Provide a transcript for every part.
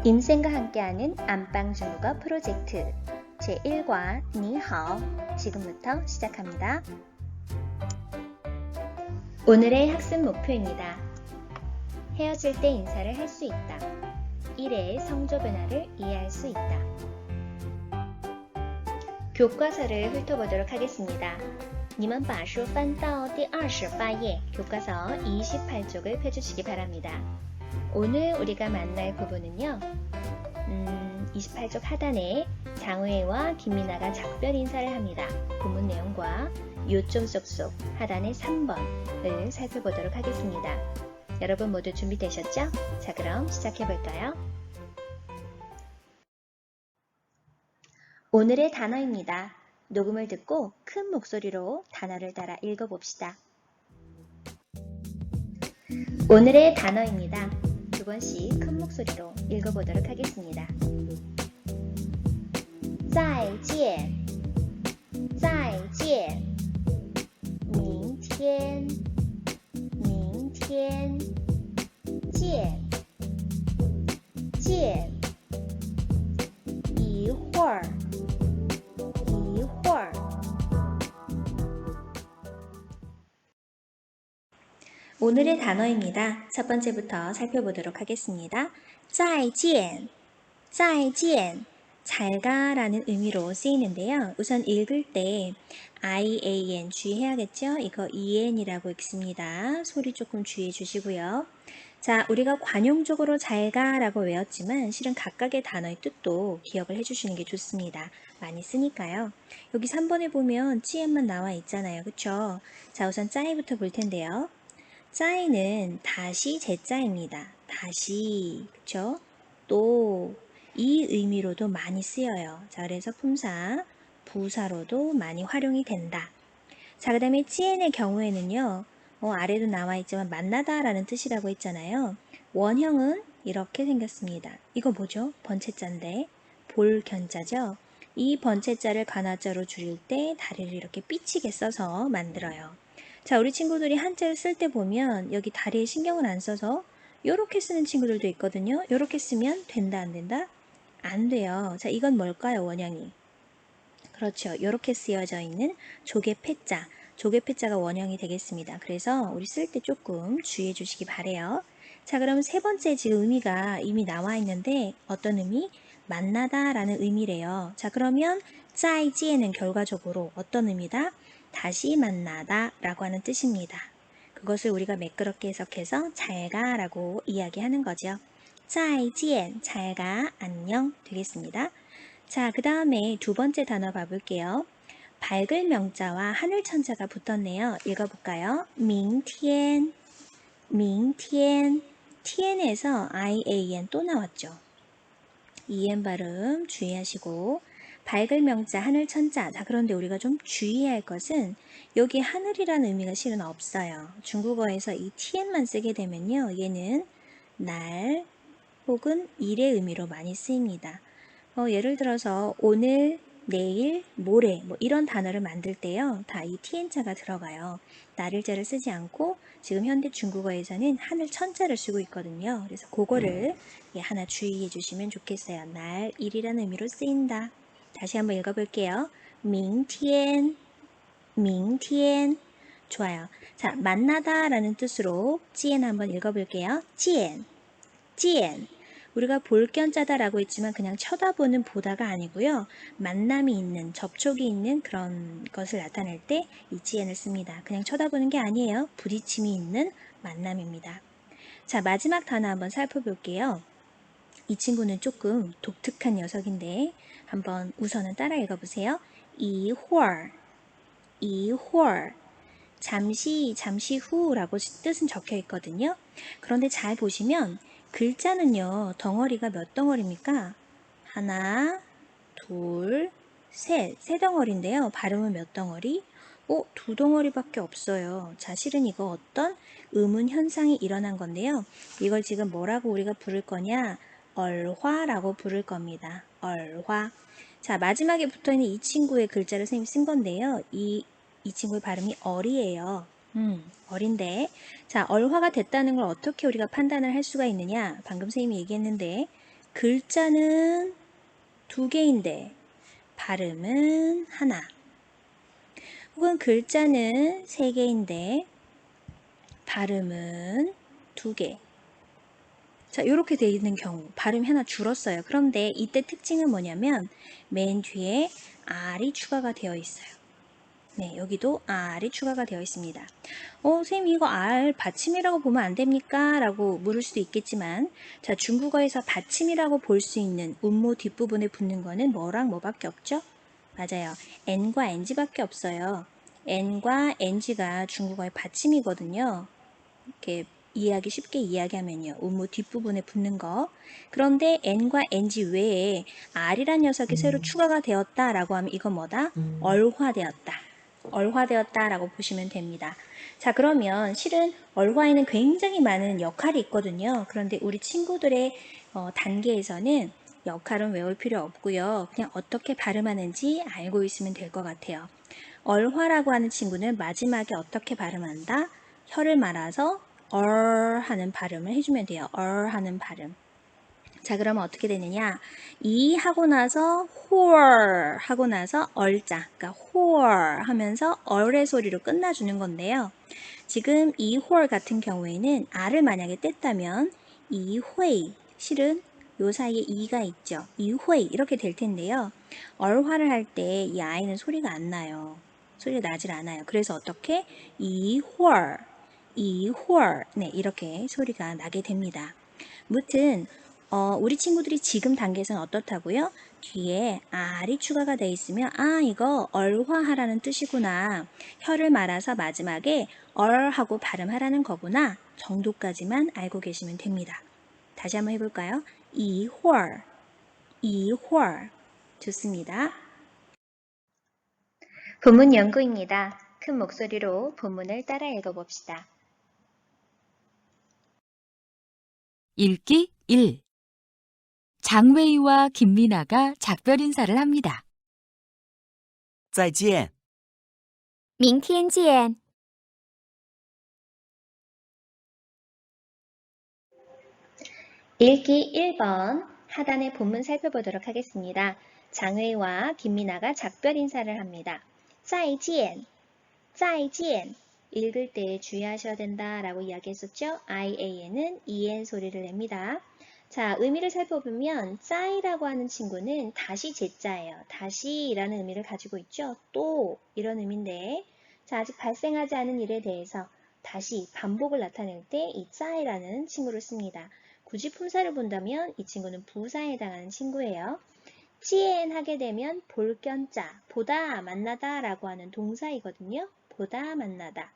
인생과 함께하는 안방 중국어 프로젝트 제1과 니하오 지금부터 시작합니다. 오늘의 학습 목표입니다. 헤어질 때 인사를 할 수 있다. 1의 성조 변화를 이해할 수 있다. 교과서를 훑어보도록 하겠습니다. 你们把书翻到第28页 교과서 28쪽을 펴주시기 바랍니다. 오늘 우리가 만날 부분은요. 28쪽 하단에 장우혜와 김민아가 작별 인사를 합니다. 본문 내용과 요점 쏙쏙 하단의 3번을 살펴보도록 하겠습니다. 여러분 모두 준비되셨죠? 자, 그럼 시작해볼까요? 오늘의 단어입니다. 녹음을 듣고 큰 목소리로 단어를 따라 읽어봅시다. 오늘의 단어입니다. 두 번씩 큰 목소리로 읽어보도록 하겠습니다. 再见再见明天明天见见一会儿一会儿 오늘의 단어입니다. 첫 번째부터 살펴보도록 하겠습니다. 再见再见잘가 라는 의미로 쓰이는데요. 우선 읽을 때 IAN 주의해야겠죠? 이거 EN이라고 읽습니다. 소리 조금 주의해 주시고요. 자, 우리가 관용적으로 잘가 라고 외웠지만 실은 각각의 단어의 뜻도 기억을 해주시는 게 좋습니다. 많이 쓰니까요. 여기 3번에 보면 찌엔만 나와 있잖아요. 그쵸? 자, 우선 짜이부터 볼 텐데요. 짜이는 다시 제짜입니다. 다시, 그쵸? 또 이 의미로도 많이 쓰여요. 자, 그래서 품사, 부사로도 많이 활용이 된다. 자, 그 다음에 찌엔의 경우에는요. 아래도 나와 있지만 만나다 라는 뜻이라고 했잖아요. 원형은 이렇게 생겼습니다. 이거 뭐죠? 번체자인데 볼견자죠. 이 번체자를 간화자로 줄일 때 다리를 이렇게 삐치게 써서 만들어요. 자, 우리 친구들이 한자를 쓸 때 보면 여기 다리에 신경을 안 써서 이렇게 쓰는 친구들도 있거든요. 이렇게 쓰면 된다, 안 된다? 안 돼요. 자, 이건 뭘까요, 원형이? 그렇죠. 이렇게 쓰여져 있는 조개패자. 조개패자가 원형이 되겠습니다. 그래서 우리 쓸 때 조금 주의해 주시기 바래요. 자, 그럼 세 번째 지금 의미가 이미 나와 있는데 어떤 의미? 만나다 라는 의미래요. 자, 그러면 再见는 결과적으로 어떤 의미다? 다시 만나다 라고 하는 뜻입니다. 그것을 우리가 매끄럽게 해석해서 잘가 라고 이야기하는 거죠. 再见, 잘가, 안녕 되겠습니다. 자, 그 다음에 두 번째 단어 봐볼게요. 밝을 명자와 하늘 천자가 붙었네요. 읽어볼까요? 明天, 明天, tien에서 IAN 또 나왔죠. EN 발음 주의하시고 밝을 명자, 하늘 천자. 자, 그런데 우리가 좀 주의해야 할 것은 여기 하늘이라는 의미가 실은 없어요. 중국어에서 이 tien만 쓰게 되면요. 얘는 날 혹은 일의 의미로 많이 쓰입니다. 예를 들어서 오늘, 내일, 모레 뭐 이런 단어를 만들 때요. 다 이 tien자가 들어가요. 날일자를 쓰지 않고 지금 현대 중국어에서는 하늘 천자를 쓰고 있거든요. 그래서 그거를 하나 주의해 주시면 좋겠어요. 날, 일이라는 의미로 쓰인다. 다시 한번 읽어볼게요. 明天, 明天. 좋아요. 자, 만나다 라는 뜻으로 찌엔 한번 읽어볼게요. 见, 见. 우리가 볼견자다 라고 했지만 그냥 쳐다보는 보다가 아니고요. 만남이 있는, 접촉이 있는 그런 것을 나타낼 때 이 찌엔을 씁니다. 그냥 쳐다보는 게 아니에요. 부딪힘이 있는 만남입니다. 자, 마지막 단어 한번 살펴볼게요. 이 친구는 조금 독특한 녀석인데 한번 우선은 따라 읽어보세요. 一会儿, 一会儿. 잠시, 잠시 후라고 뜻은 적혀 있거든요. 그런데 잘 보시면 글자는요, 덩어리가 몇 덩어리입니까? 하나, 둘, 셋. 세 덩어리인데요. 발음은 몇 덩어리? 두 덩어리밖에 없어요. 자, 실은 이거 어떤 의문 현상이 일어난 건데요. 이걸 지금 뭐라고 우리가 부를 거냐? 얼화라고 부를 겁니다. 얼화. 자, 마지막에 붙어있는 이 친구의 글자를 선생님이 쓴 건데요. 이 친구의 발음이 얼이에요. 어린데. 자, 얼화가 됐다는 걸 어떻게 우리가 판단을 할 수가 있느냐? 방금 선생님이 얘기했는데 글자는 두 개인데 발음은 하나. 혹은 글자는 세 개인데 발음은 두 개. 자, 이렇게 되어 있는 경우 발음이 하나 줄었어요. 그런데 이때 특징은 뭐냐면 맨 뒤에 R이 추가가 되어 있어요. 네, 여기도 R이 추가가 되어 있습니다. 선생님 이거 R 받침이라고 보면 안 됩니까? 라고 물을 수도 있겠지만 자, 중국어에서 받침이라고 볼 수 있는 음모 뒷부분에 붙는 거는 뭐랑 뭐밖에 없죠? 맞아요. N과 NG밖에 없어요. N과 NG가 중국어의 받침이거든요. 이렇게 쉽게 이야기하면요. 음모 뒷부분에 붙는 거. 그런데 N과 NG 외에 R이란 녀석이 새로 추가가 되었다라고 하면 이건 뭐다? 얼화되었다. 얼화되었다라고 보시면 됩니다. 자, 그러면 실은 얼화에는 굉장히 많은 역할이 있거든요. 그런데 우리 친구들의 단계에서는 역할은 외울 필요 없고요. 그냥 어떻게 발음하는지 알고 있으면 될 것 같아요. 얼화라고 하는 친구는 마지막에 어떻게 발음한다? 혀를 말아서 하는 발음을 해주면 돼요. 하는 발음. 자, 그러면 어떻게 되느냐? 이 하고 나서 홀 하고 나서 얼자, 그러니까 홀 하면서 얼의 소리로 끝나주는 건데요. 지금 이 홀 같은 경우에는 R을 만약에 뗐다면 이회, 실은 요 사이에 이가 있죠. 이회 이렇게 될 텐데요. 얼화를 할 때 이 아이는 소리가 안 나요. 소리가 나질 않아요. 그래서 어떻게? 이홀, 네, 이렇게 소리가 나게 됩니다. 무튼 우리 친구들이 지금 단계에서는 어떻다고요? 뒤에 R이 추가가 돼 있으면 이거 얼화하라는 뜻이구나. 혀를 말아서 마지막에 하고 발음하라는 거구나. 정도까지만 알고 계시면 됩니다. 다시 한번 해볼까요? 이홀, 이홀. 좋습니다. 본문 연구입니다. 큰 목소리로 본문을 따라 읽어봅시다. 읽기 1. 장웨이와 김미나가 작별 인사를 합니다. 再见，明天见。 읽기 1번 하단의 본문 살펴보도록 하겠습니다. 장웨이와 김미나가 작별 인사를 합니다. 再见, 再见. 읽을 때 주의하셔야 된다라고 이야기했었죠. IAN은 EN 소리를 냅니다. 자, 의미를 살펴보면 짜이라고 하는 친구는 다시 제자예요. 다시라는 의미를 가지고 있죠. 또 이런 의미인데 자, 아직 발생하지 않은 일에 대해서 다시 반복을 나타낼 때 이 짜이라는 친구를 씁니다. 굳이 품사를 본다면 이 친구는 부사에 해당하는 친구예요. 찌엔 하게 되면 볼견자, 보다, 만나다 라고 하는 동사이거든요. 보다, 만나다.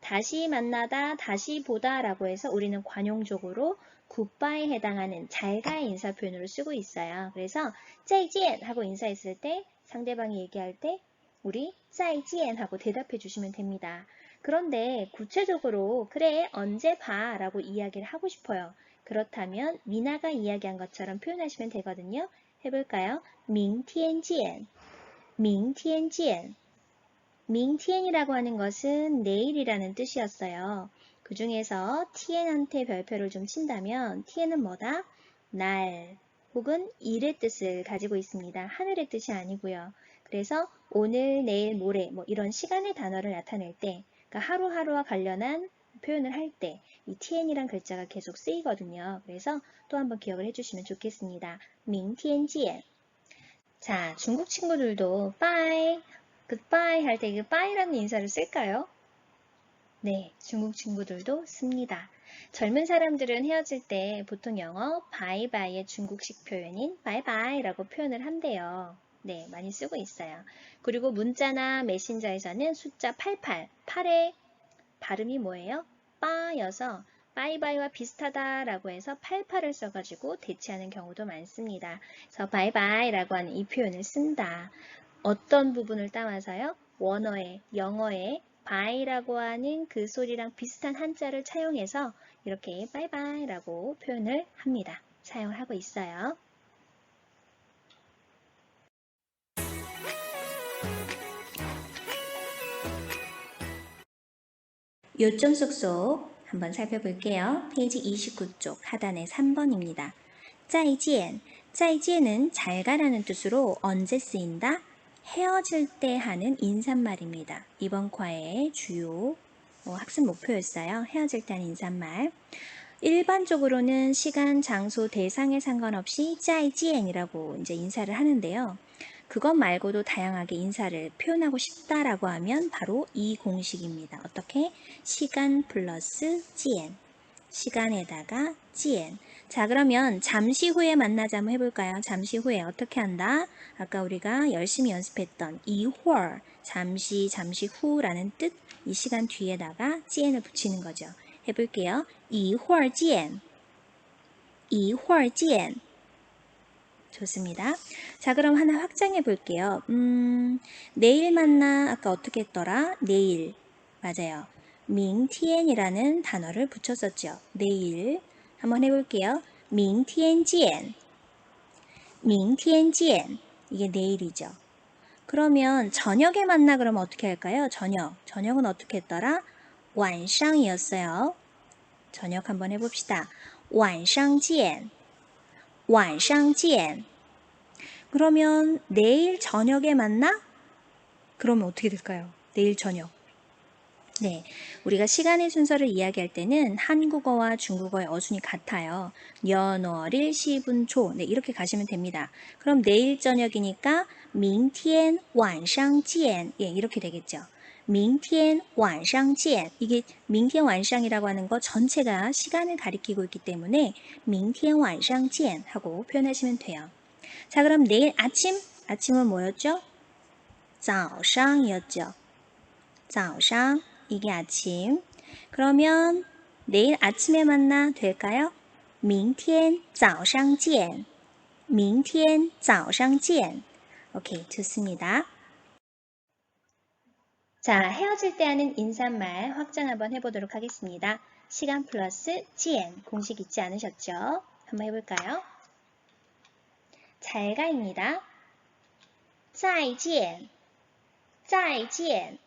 다시 만나다, 다시 보다 라고 해서 우리는 관용적으로 굿바에 해당하는 잘가의 인사 표현으로 쓰고 있어요. 그래서 再见 하고 인사했을 때 상대방이 얘기할 때 우리 再见 하고 대답해 주시면 됩니다. 그런데 구체적으로 그래 언제 봐 라고 이야기를 하고 싶어요. 그렇다면 미나가 이야기한 것처럼 표현하시면 되거든요. 해볼까요? 明天见, 明天见. 明天이라고 하는 것은 내일이라는 뜻이었어요. 그 중에서 tien한테 별표를 좀 친다면 tien은 뭐다? 날 혹은 일의 뜻을 가지고 있습니다. 하늘의 뜻이 아니고요. 그래서 오늘, 내일, 모레 뭐 이런 시간의 단어를 나타낼 때 그러니까 하루하루와 관련한 표현을 할 때 이 tien이란 글자가 계속 쓰이거든요. 그래서 또 한번 기억을 해주시면 좋겠습니다. 明天见. 자, 중국 친구들도 bye, goodbye 할 때 이 bye라는 인사를 쓸까요? 네, 중국 친구들도 씁니다. 젊은 사람들은 헤어질 때 보통 영어 bye bye의 중국식 표현인 bye bye라고 표현을 한대요. 네, 많이 쓰고 있어요. 그리고 문자나 메신저에서는 숫자 88, 8의 발음이 뭐예요? 빠여서 바이바이와 비슷하다라고 해서 88을 써가지고 대체하는 경우도 많습니다. 그래서 바이바이라고 하는 이 표현을 쓴다. 어떤 부분을 따와서요? 원어의, 영어의 바이라고 하는 그 소리랑 비슷한 한자를 차용해서 이렇게 바이바이라고 표현을 합니다. 사용을 하고 있어요. 요점 쏙쏙 한번 살펴볼게요. 페이지 29쪽 하단의 3번입니다. 짜이지엔. 짜이지엔은 잘 가라는 뜻으로 언제 쓰인다? 헤어질 때 하는 인사말입니다. 이번 과의 주요 학습 목표였어요. 헤어질 때 하는 인사말. 일반적으로는 시간, 장소, 대상에 상관없이 짜이지엔이라고 이제 인사를 하는데요. 그것 말고도 다양하게 인사를 표현하고 싶다라고 하면 바로 이 공식입니다. 어떻게? 시간 플러스 지엔. 시간에다가 지엔. 자, 그러면 잠시 후에 만나자 한번 해볼까요? 잠시 후에 어떻게 한다? 아까 우리가 열심히 연습했던 이월, 잠시, 잠시 후라는 뜻, 이 시간 뒤에다가 지엔을 붙이는 거죠. 해볼게요. 이월 지엔. 이월 지엔. 좋습니다. 자, 그럼 하나 확장해 볼게요. 내일 만나. 아까 어떻게 했더라? 내일. 맞아요. 밍티엔이라는 단어를 붙였었죠. 내일. 한번 해볼게요. 밍티엔지엔. 밍티엔지엔. 이게 내일이죠. 그러면 저녁에 만나 그러면 어떻게 할까요? 저녁. 저녁은 어떻게 했더라? 晚上이었어요. 저녁 한번 해봅시다. 晚上见. 晚上见. 그러면 내일 저녁에 만나? 그러면 어떻게 될까요? 내일 저녁. 네, 우리가 시간의 순서를 이야기할 때는 한국어와 중국어의 어순이 같아요. 연월일 시분초. 네, 이렇게 가시면 됩니다. 그럼 내일 저녁이니까 明天晚上见. 예, 이렇게 되겠죠. 明天晚上见. 이게 明天晚上이라고 하는 거 전체가 시간을 가리키고 있기 때문에 明天晚上见 하고 표현하시면 돼요. 자, 그럼 내일 아침. 아침은 뭐였죠? 早上이었죠. 早上. 이게 아침. 그러면 내일 아침에 만나 될까요? 明天早上见. 明天早上见. 오케이, 좋습니다. 자, 헤어질 때 하는 인사말 확장 한번 해보도록 하겠습니다. 시간 플러스 지엔 공식 잊지 않으셨죠? 한번 해볼까요? 잘 가입니다. 再见. 再见.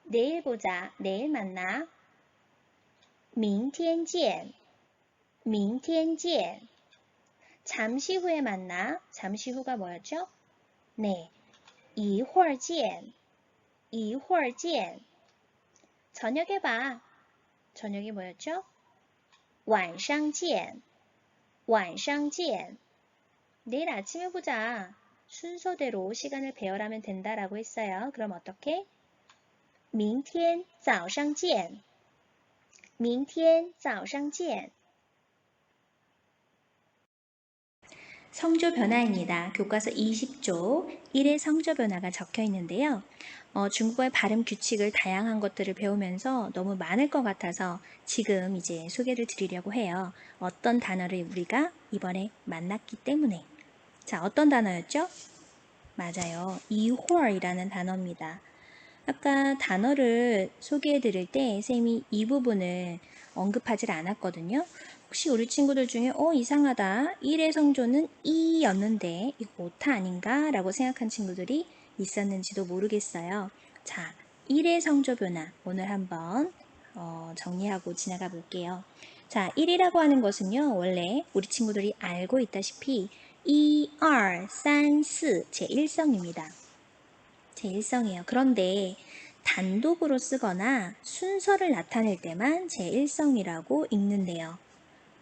내일 보자. 내일 만나. 明天见. 明天见. 잠시 후에 만나. 잠시 후가 뭐였죠? 네. 一会儿见. 一会儿见. 저녁에 봐. 저녁이 뭐였죠? 晚上见. 晚上见. 내일 아침에 보자. 순서대로 시간을 배열하면 된다라고 했어요. 그럼 어떻게? 明天早上见. 明天早上见. 성조 변화입니다. 교과서 20조 1의 성조 변화가 적혀 있는데요. 중국어의 발음 규칙을 다양한 것들을 배우면서 너무 많을 것 같아서 지금 이제 소개를 드리려고 해요. 어떤 단어를 우리가 이번에 만났기 때문에. 자, 어떤 단어였죠? 맞아요. 이월이라는 단어입니다. 아까 단어를 소개해 드릴 때 쌤이 이 부분을 언급하지 않았거든요. 혹시 우리 친구들 중에 이상하다. 1의 성조는 이였는데 이거 오타 아닌가? 라고 생각한 친구들이 있었는지도 모르겠어요. 자, 1의 성조 변화 오늘 한번 정리하고 지나가 볼게요. 자, 1이라고 하는 것은요. 원래 우리 친구들이 알고 있다시피 1, 2, 3, 4 제1성입니다. 제1성이에요. 그런데 단독으로 쓰거나 순서를 나타낼 때만 제1성이라고 읽는데요.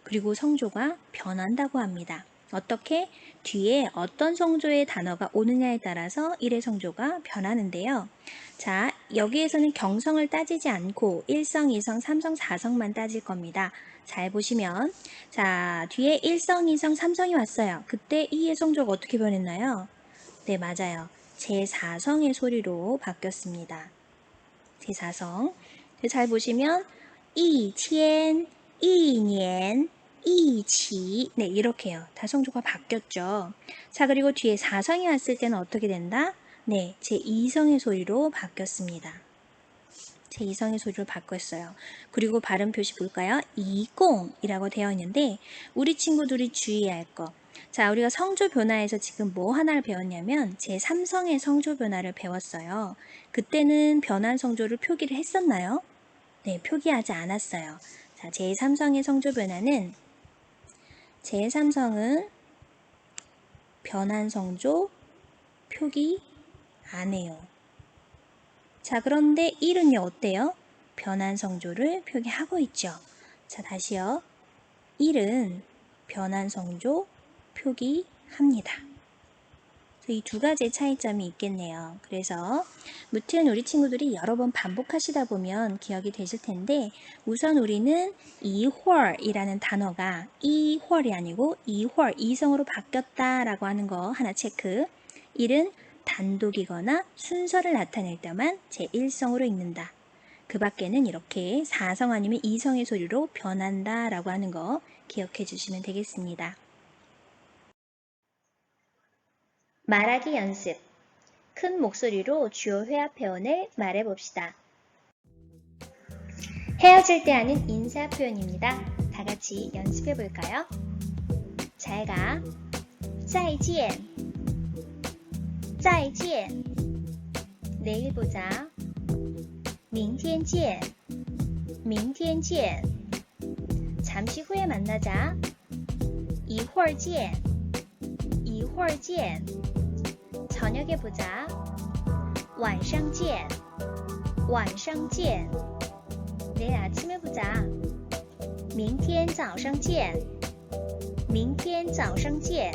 그리고 성조가 변한다고 합니다. 어떻게? 뒤에 어떤 성조의 단어가 오느냐에 따라서 1의 성조가 변하는데요. 자, 여기에서는 경성을 따지지 않고 1성, 2성, 3성, 4성만 따질 겁니다. 잘 보시면 자, 뒤에 1성, 2성, 3성이 왔어요. 그때 2의 성조가 어떻게 변했나요? 네, 맞아요. 제4성의 소리로 바뀌었습니다. 제4성. 잘 보시면 一天, 一年, 一起. 네, 이렇게요. 다 성조가 바뀌었죠. 자, 그리고 뒤에 4성이 왔을 때는 어떻게 된다? 네, 제2성의 소리로 바뀌었습니다. 제2성의 소리로 바꿨어요. 그리고 발음 표시 볼까요? 이공이라고 되어 있는데 우리 친구들이 주의해야 할 거. 자, 우리가 성조 변화에서 지금 뭐 하나를 배웠냐면 제3성의 성조 변화를 배웠어요. 그때는 변한 성조를 표기를 했었나요? 네, 표기하지 않았어요. 자, 제3성의 성조 변화는 제3성은 변환성조 표기 안 해요. 자, 그런데 1은요, 어때요? 변환성조를 표기하고 있죠. 자, 다시요. 1은 변환성조 표기합니다. 이 두 가지의 차이점이 있겠네요. 그래서 무튼 우리 친구들이 여러 번 반복하시다 보면 기억이 되실 텐데 우선 우리는 이월이라는 단어가 이월이 아니고 이월, 이성으로 바뀌었다라고 하는 거 하나 체크. 1은 단독이거나 순서를 나타낼 때만 제1성으로 읽는다. 그 밖에는 이렇게 4성 아니면 2성의 소리로 변한다 라고 하는 거 기억해 주시면 되겠습니다. 말하기 연습. 큰 목소리로 주요 회화 표현을 말해 봅시다. 헤어질 때 하는 인사 표현입니다. 다 같이 연습해 볼까요? 잘 가. 再见. 再见. 내일 보자. 明天见. 明天见. 잠시 후에 만나자. 一会儿见. 一会儿见. 저녁에 보자. 晚上见. 晚上见. 내일 아침에 보자. 明天早上见. 明天早上见.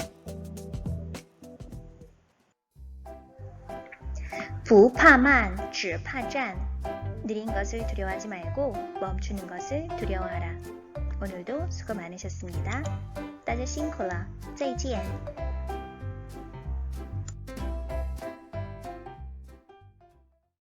不怕慢,只怕站. 느린 것을 두려워하지 말고 멈추는 것을 두려워하라. 오늘도 수고 많으셨습니다. 大家辛苦了，再见。